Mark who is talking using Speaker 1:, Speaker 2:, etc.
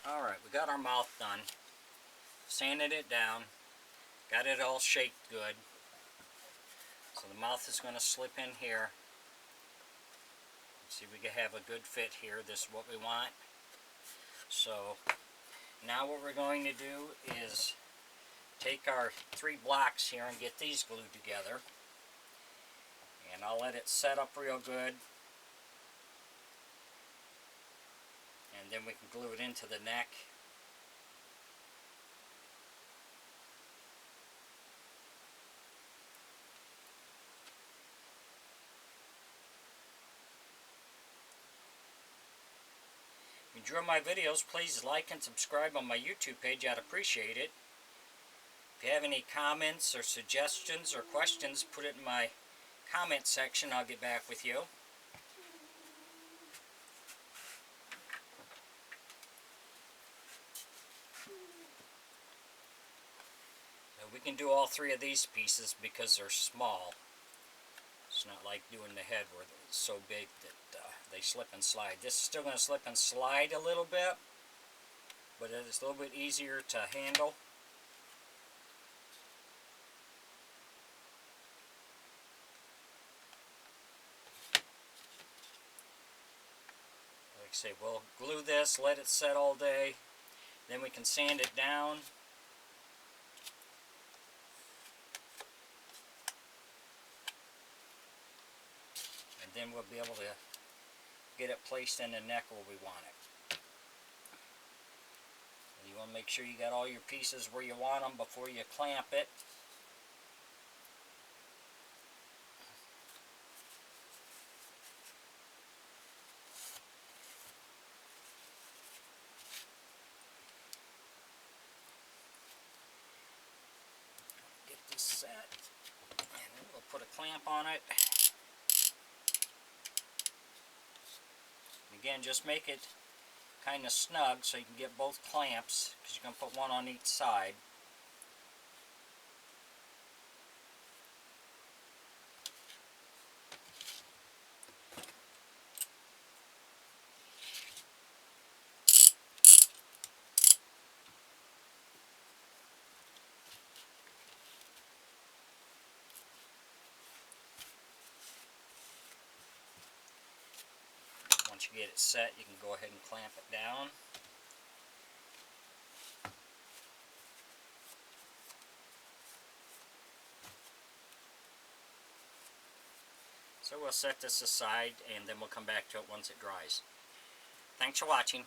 Speaker 1: Alright, we got our mouth done. Sanded it down. Got it all shaped good. So the mouth is going to slip in here. See if we can have a good fit here. This is what we want. So now what we're going to do is take our 3 blocks here and get these glued together. And I'll let it set up real good. And then we can glue it into the neck. If you enjoy my videos, please like and subscribe on my YouTube page. I'd appreciate it. If you have any comments or suggestions or questions, put it in my comment section. I'll get back with you. Now we can do all 3 of these pieces because they're small. It's not like doing the head where it's so big that they slip and slide. This is still going to slip and slide a little bit, but it's a little bit easier to handle. Like I say, we'll glue this, let it set all day, then we can sand it down. And then we'll be able to get it placed in the neck where we want it. And you want to make sure you got all your pieces where you want them before you clamp it. Get this set, and then we'll put a clamp on it. Again, just make it kind of snug so you can get both clamps, because you're going to put one on each side. Once you get it set, you can go ahead and clamp it down. So we'll set this aside and then we'll come back to it once it dries. Thanks for watching.